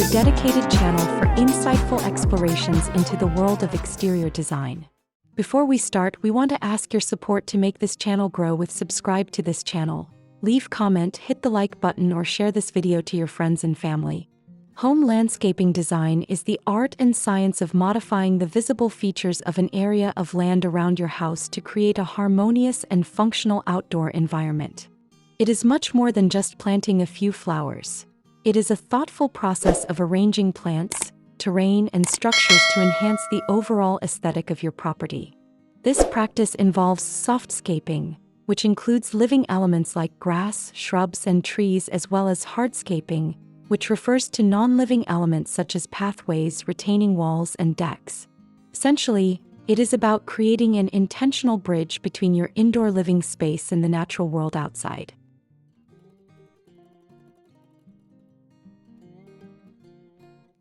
your dedicated channel for insightful explorations into the world of exterior design. Before we start, we want to ask your support to make this channel grow with subscribe to this channel. Leave comment, hit the like button, or share this video to your friends and family. Home landscaping design is the art and science of modifying the visible features of an area of land around your house to create a harmonious and functional outdoor environment. It is much more than just planting a few flowers. It is a thoughtful process of arranging plants, terrain, and structures to enhance the overall aesthetic of your property. This practice involves softscaping, which includes living elements like grass, shrubs, and trees, as well as hardscaping, which refers to non-living elements such as pathways, retaining walls, and decks. Essentially, it is about creating an intentional bridge between your indoor living space and the natural world outside.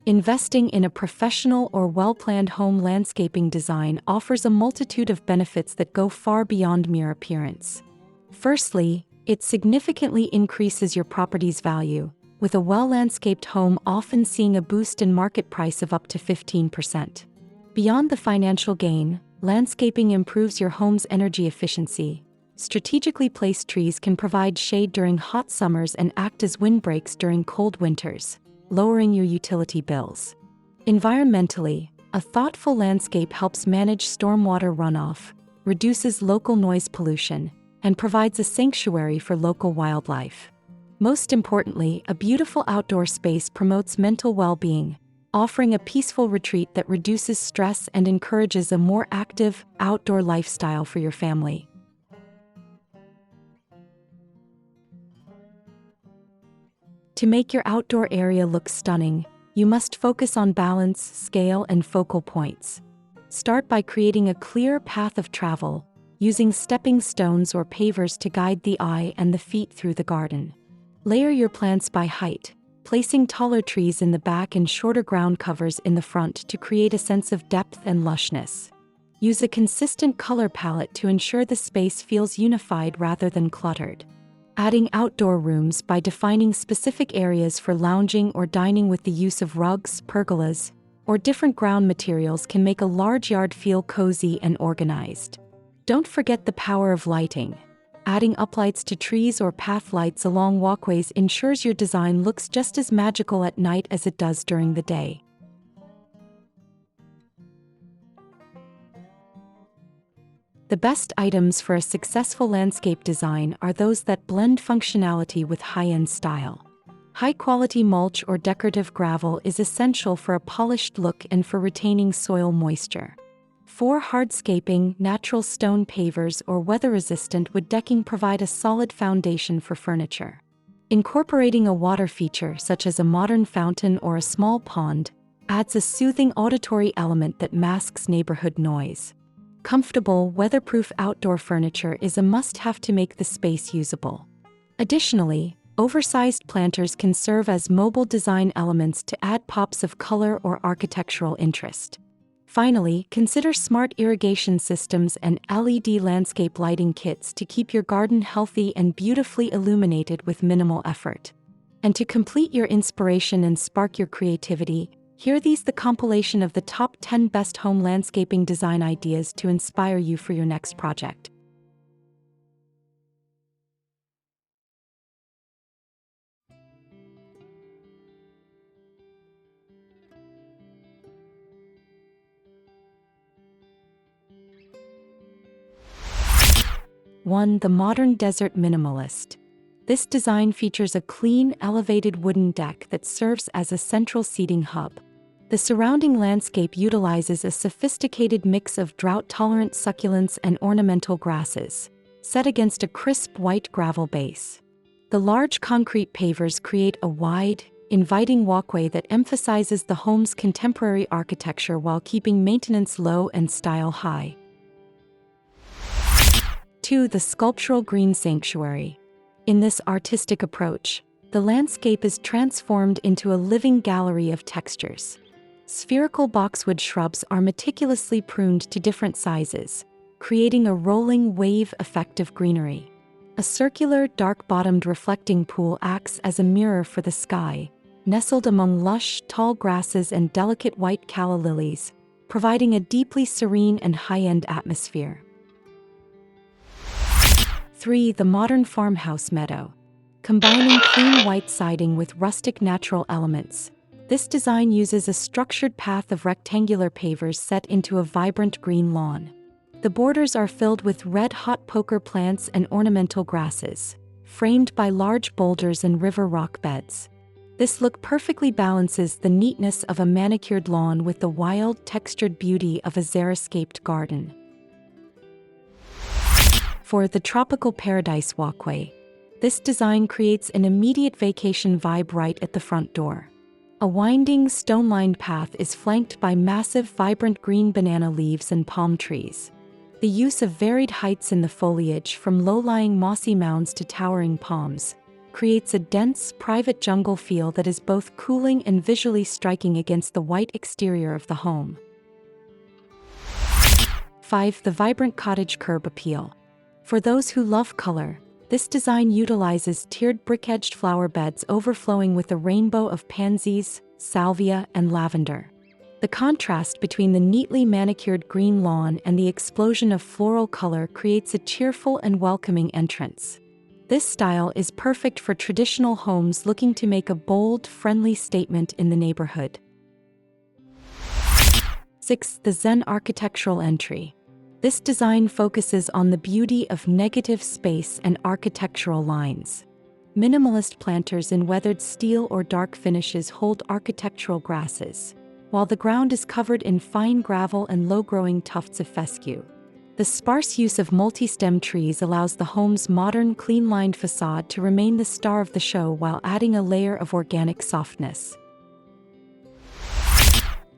Investing in a professional or well-planned home landscaping design offers a multitude of benefits that go far beyond mere appearance. Firstly, it significantly increases your property's value, with a well-landscaped home often seeing a boost in market price of up to 15%. Beyond the financial gain, landscaping improves your home's energy efficiency. Strategically placed trees can provide shade during hot summers and act as windbreaks during cold winters, lowering your utility bills. Environmentally, a thoughtful landscape helps manage stormwater runoff, reduces local noise pollution, and provides a sanctuary for local wildlife. Most importantly, a beautiful outdoor space promotes mental well-being, offering a peaceful retreat that reduces stress and encourages a more active, outdoor lifestyle for your family. To make your outdoor area look stunning, you must focus on balance, scale, and focal points. Start by creating a clear path of travel, using stepping stones or pavers to guide the eye and the feet through the garden. Layer your plants by height, placing taller trees in the back and shorter ground covers in the front to create a sense of depth and lushness. Use a consistent color palette to ensure the space feels unified rather than cluttered. Adding outdoor rooms by defining specific areas for lounging or dining with the use of rugs, pergolas, or different ground materials can make a large yard feel cozy and organized. Don't forget the power of lighting. Adding uplights to trees or path lights along walkways ensures your design looks just as magical at night as it does during the day. The best items for a successful landscape design are those that blend functionality with high-end style. High-quality mulch or decorative gravel is essential for a polished look and for retaining soil moisture. For hardscaping, natural stone pavers or weather-resistant wood decking provide a solid foundation for furniture. Incorporating a water feature such as a modern fountain or a small pond adds a soothing auditory element that masks neighborhood noise. Comfortable, weatherproof outdoor furniture is a must-have to make the space usable. Additionally, oversized planters can serve as mobile design elements to add pops of color or architectural interest. Finally, consider smart irrigation systems and LED landscape lighting kits to keep your garden healthy and beautifully illuminated with minimal effort. And to complete your inspiration and spark your creativity, here these the compilation of the top 10 best home landscaping design ideas to inspire you for your next project. One, the modern desert minimalist. This design features a clean, elevated wooden deck that serves as a central seating hub. The surrounding landscape utilizes a sophisticated mix of drought-tolerant succulents and ornamental grasses, set against a crisp white gravel base. The large concrete pavers create a wide, inviting walkway that emphasizes the home's contemporary architecture while keeping maintenance low and style high. 2. The sculptural green sanctuary. In this artistic approach, the landscape is transformed into a living gallery of textures. Spherical boxwood shrubs are meticulously pruned to different sizes, creating a rolling wave effect of greenery. A circular, dark-bottomed reflecting pool acts as a mirror for the sky, nestled among lush, tall grasses and delicate white calla lilies, providing a deeply serene and high-end atmosphere. 3. The modern farmhouse meadow. Combining clean white siding with rustic natural elements, this design uses a structured path of rectangular pavers set into a vibrant green lawn. The borders are filled with red-hot poker plants and ornamental grasses, framed by large boulders and river rock beds. This look perfectly balances the neatness of a manicured lawn with the wild, textured beauty of a xeriscaped garden. 4. The tropical paradise walkway. This design creates an immediate vacation vibe right at the front door. A winding, stone-lined path is flanked by massive, vibrant green banana leaves and palm trees. The use of varied heights in the foliage, from low-lying mossy mounds to towering palms, creates a dense, private jungle feel that is both cooling and visually striking against the white exterior of the home. 5. The vibrant cottage curb appeal. For those who love color, this design utilizes tiered brick-edged flower beds overflowing with a rainbow of pansies, salvia, and lavender. The contrast between the neatly manicured green lawn and the explosion of floral color creates a cheerful and welcoming entrance. This style is perfect for traditional homes looking to make a bold, friendly statement in the neighborhood. 6. The Zen architectural entry. This design focuses on the beauty of negative space and architectural lines. Minimalist planters in weathered steel or dark finishes hold architectural grasses, while the ground is covered in fine gravel and low-growing tufts of fescue. The sparse use of multi-stem trees allows the home's modern, clean-lined facade to remain the star of the show while adding a layer of organic softness.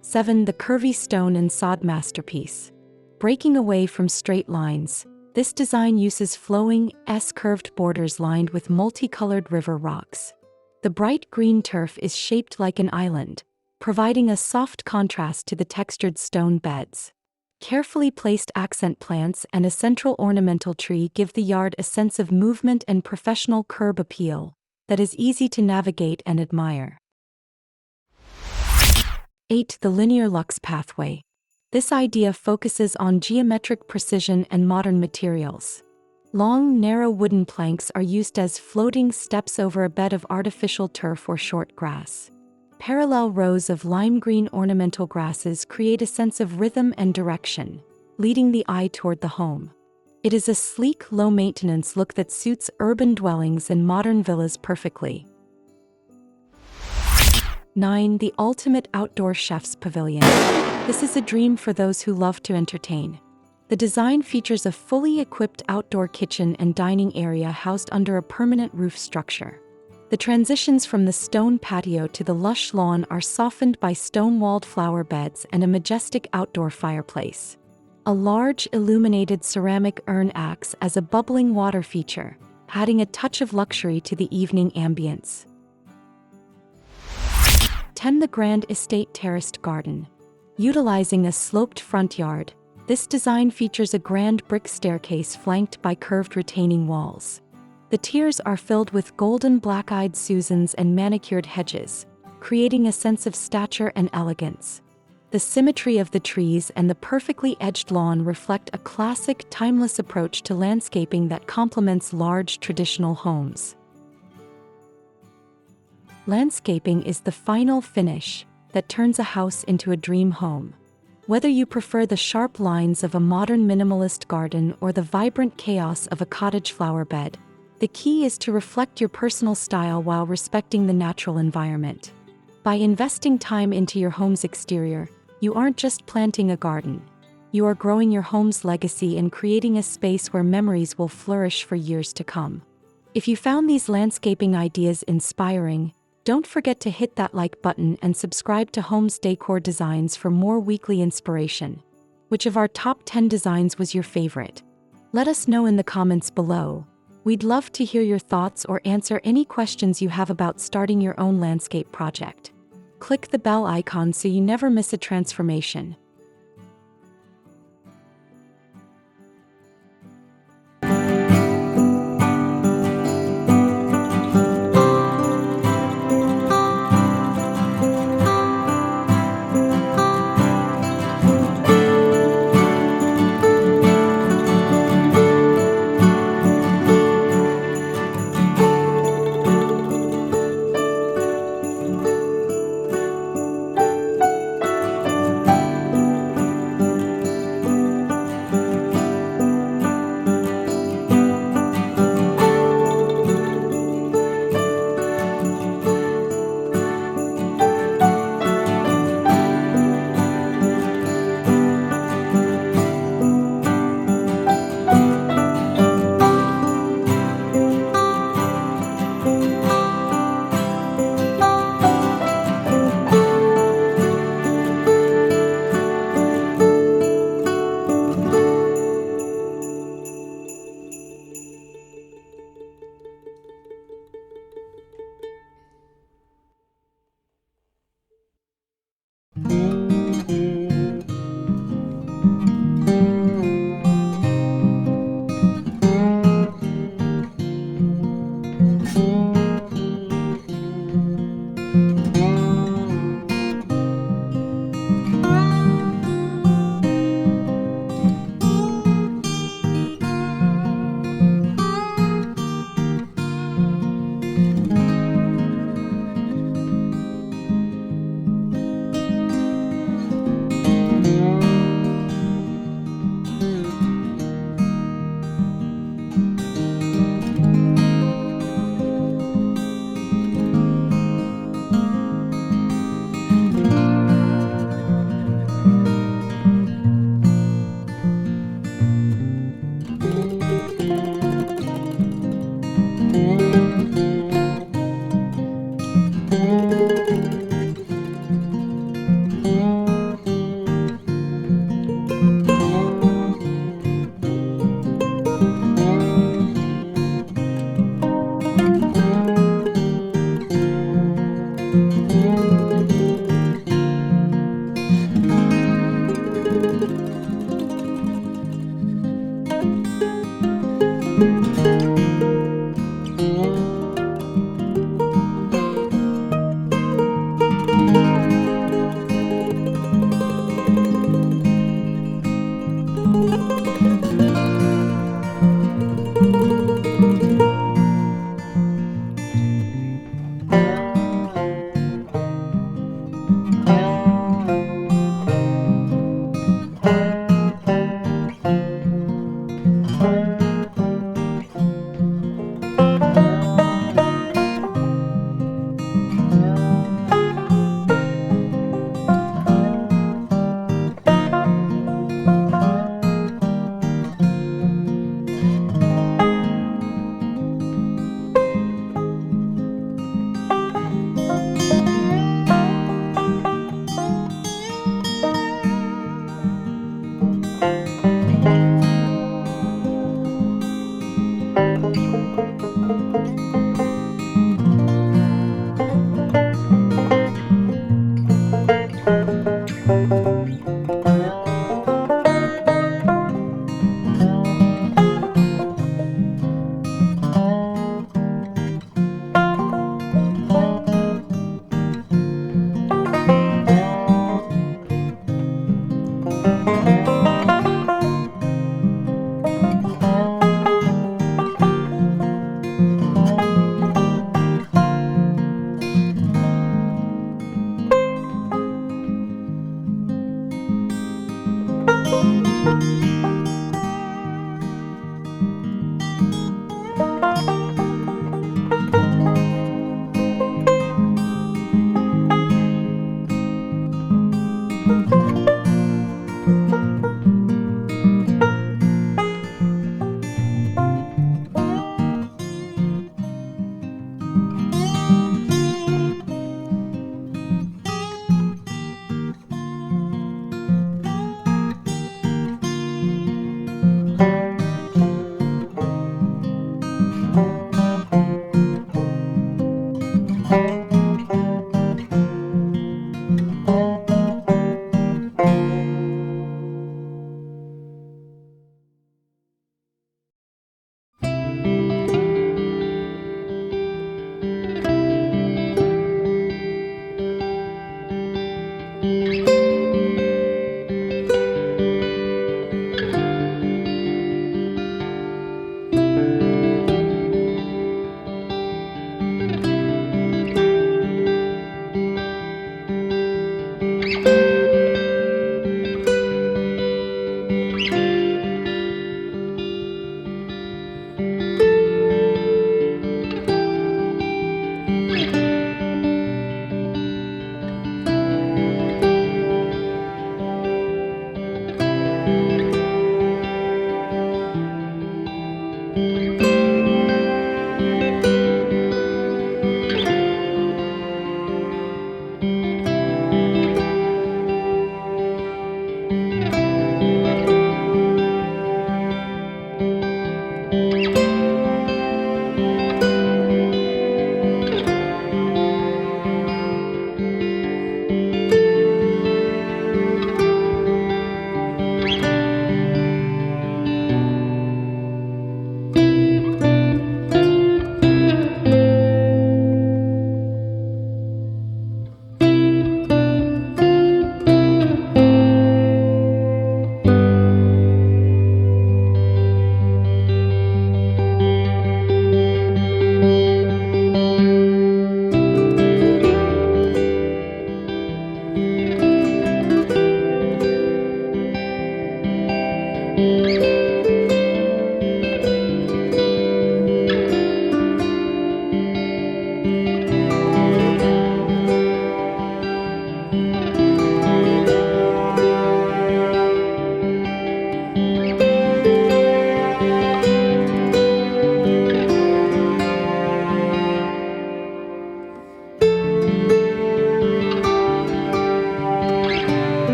7. The curvy stone and sod masterpiece. Breaking away from straight lines, this design uses flowing, S-curved borders lined with multicolored river rocks. The bright green turf is shaped like an island, providing a soft contrast to the textured stone beds. Carefully placed accent plants and a central ornamental tree give the yard a sense of movement and professional curb appeal that is easy to navigate and admire. 8. The linear luxe pathway. This idea focuses on geometric precision and modern materials. Long, narrow wooden planks are used as floating steps over a bed of artificial turf or short grass. Parallel rows of lime green ornamental grasses create a sense of rhythm and direction, leading the eye toward the home. It is a sleek, low-maintenance look that suits urban dwellings and modern villas perfectly. 9. The ultimate outdoor chef's pavilion. This is a dream for those who love to entertain. The design features a fully equipped outdoor kitchen and dining area housed under a permanent roof structure. The transitions from the stone patio to the lush lawn are softened by stone-walled flower beds and a majestic outdoor fireplace. A large, illuminated ceramic urn acts as a bubbling water feature, adding a touch of luxury to the evening ambience. 10. The grand estate terraced garden. Utilizing a sloped front yard, this design features a grand brick staircase flanked by curved retaining walls. The tiers are filled with golden black-eyed Susans and manicured hedges, creating a sense of stature and elegance. The symmetry of the trees and the perfectly edged lawn reflect a classic, timeless approach to landscaping that complements large traditional homes. Landscaping is the final finish that turns a house into a dream home. Whether you prefer the sharp lines of a modern minimalist garden or the vibrant chaos of a cottage flower bed, the key is to reflect your personal style while respecting the natural environment. By investing time into your home's exterior, you aren't just planting a garden. You are growing your home's legacy and creating a space where memories will flourish for years to come. If you found these landscaping ideas inspiring, don't forget to hit that like button and subscribe to Homes Decor Designs for more weekly inspiration. Which of our top 10 designs was your favorite? Let us know in the comments below. We'd love to hear your thoughts or answer any questions you have about starting your own landscape project. Click the bell icon so you never miss a transformation.